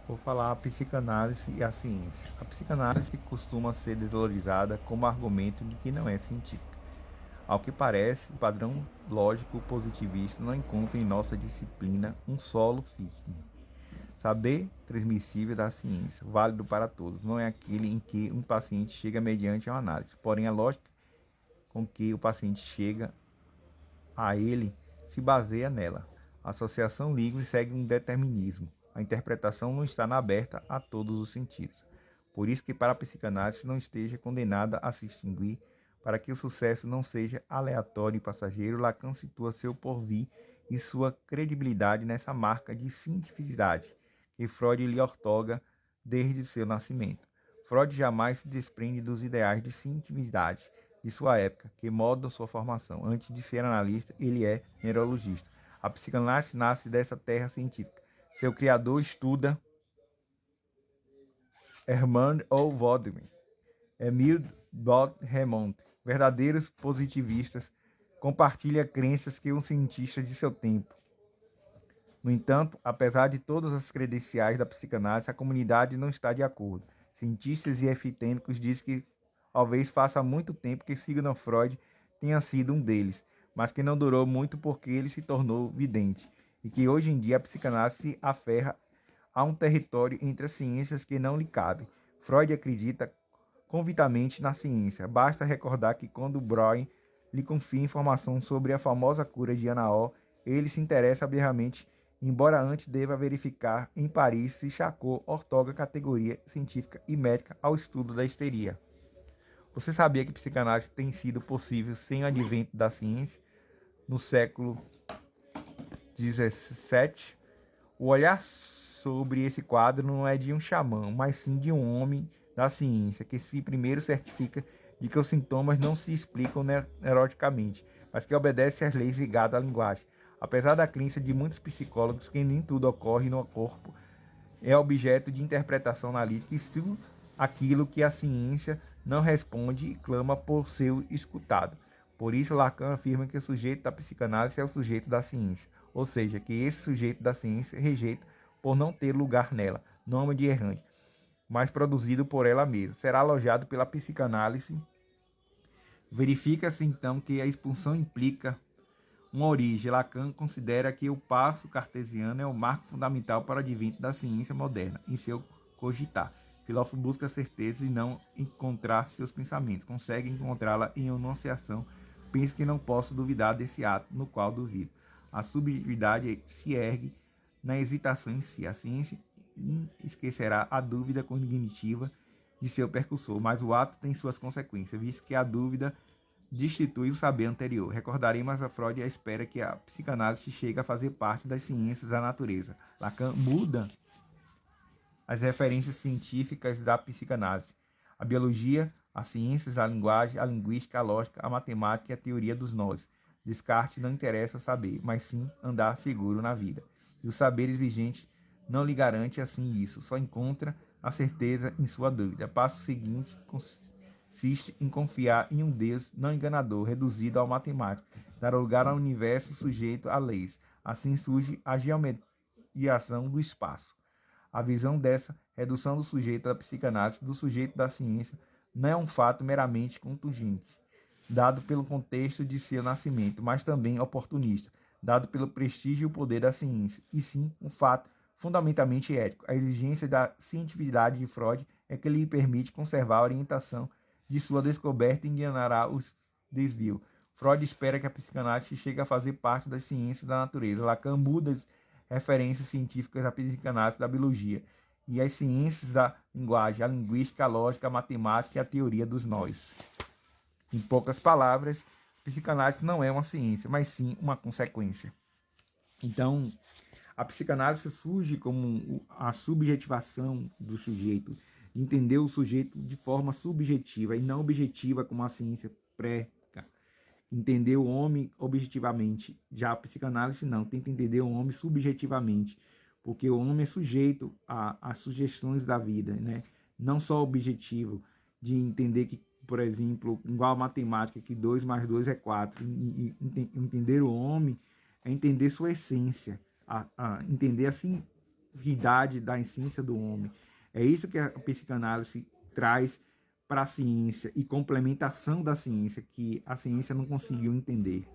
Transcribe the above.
Vou falar a psicanálise e a ciência. A psicanálise costuma ser desvalorizada como argumento de que não é científica. Ao que parece, o padrão lógico positivista não encontra em nossa disciplina um solo firme. Saber transmissível da ciência, válido para todos, não é aquele em que um paciente chega mediante uma análise. Porém, a lógica com que o paciente chega a ele se baseia nela. A associação livre segue um determinismo. A interpretação não está aberta a todos os sentidos. Por isso que para a psicanálise não esteja condenada a se extinguir, para que o sucesso não seja aleatório e passageiro, Lacan situa seu porvir e sua credibilidade nessa marca de cientificidade que Freud lhe outorga desde seu nascimento. Freud jamais se desprende dos ideais de cientificidade de sua época, que moldam sua formação. Antes de ser analista, ele é neurologista. A psicanálise nasce dessa terra científica. Seu criador estuda Hermann Oldwaldman, Emile Durkheim, verdadeiros positivistas, compartilha crenças que um cientista de seu tempo. No entanto, apesar de todas as credenciais da psicanálise, a comunidade não está de acordo. Cientistas e epistêmicos dizem que talvez faça muito tempo que Sigmund Freud tenha sido um deles, mas que não durou muito porque ele se tornou vidente, e que hoje em dia a psicanálise se aferra a um território entre as ciências que não lhe cabe. Freud acredita convictamente na ciência. Basta recordar que quando Breuer lhe confia informação sobre a famosa cura de Anaó, ele se interessa aberramente, embora antes deva verificar em Paris se Charcot outorga categoria científica e médica ao estudo da histeria. Você sabia que psicanálise tem sido possível sem o advento da ciência? No século XVII, o olhar sobre esse quadro não é de um xamã, mas sim de um homem da ciência, que se primeiro certifica de que os sintomas não se explicam neuroticamente, mas que obedecem às leis ligadas à linguagem. Apesar da crença de muitos psicólogos que nem tudo ocorre no corpo é objeto de interpretação analítica, e aquilo que a ciência não responde e clama por ser escutado. Por isso, Lacan afirma que o sujeito da psicanálise é o sujeito da ciência, ou seja, que esse sujeito da ciência rejeita por não ter lugar nela, nome de errante, mas produzido por ela mesma. Será alojado pela psicanálise. Verifica-se então que a expulsão implica uma origem. Lacan considera que o passo cartesiano é o marco fundamental para o advento da ciência moderna, em seu cogitar. O filósofo busca certeza e não encontrar seus pensamentos. Consegue encontrá-la em enunciação. Penso que não posso duvidar desse ato, no qual duvido. A subjetividade se ergue na hesitação em si. A ciência esquecerá a dúvida cognitiva de seu percursor, mas o ato tem suas consequências, visto que a dúvida destitui o saber anterior. Recordaremos a Freud à espera que a psicanálise chegue a fazer parte das ciências da natureza. Lacan muda as referências científicas da psicanálise. A biologia, as ciências, a linguagem, a linguística, a lógica, a matemática e a teoria dos nós. Descartes não interessa saber, mas sim andar seguro na vida. E os saberes vigentes não lhe garante assim isso, só encontra a certeza em sua dúvida. Passo seguinte consiste em confiar em um Deus não enganador, reduzido ao matemático, dar lugar ao universo sujeito a leis. Assim surge a geometriação do espaço. A visão dessa redução do sujeito da psicanálise, do sujeito da ciência, não é um fato meramente contingente, dado pelo contexto de seu nascimento, mas também oportunista, dado pelo prestígio e o poder da ciência, e sim um fato fundamentalmente ético. A exigência da cientificidade de Freud é que lhe permite conservar a orientação de sua descoberta e enganará os desvios. Freud espera que a psicanálise chegue a fazer parte das ciências da natureza. Lacan muda as referências científicas da psicanálise da biologia e as ciências da linguagem, a linguística, a lógica, a matemática e a teoria dos nós. Em poucas palavras, psicanálise não é uma ciência, mas sim uma consequência. Então, a psicanálise surge como a subjetivação do sujeito, entender o sujeito de forma subjetiva e não objetiva como a ciência prega. Entender o homem objetivamente. Já a psicanálise não, tenta entender o homem subjetivamente, porque o homem é sujeito às sugestões da vida, né? Não só objetivo, de entender que, por exemplo, igual a matemática, que 2 mais 2 é 4. Entender o homem é entender sua essência, entender assim complexidade da essência do homem. É isso que a psicanálise traz para a ciência e complementação da ciência, que a ciência não conseguiu entender.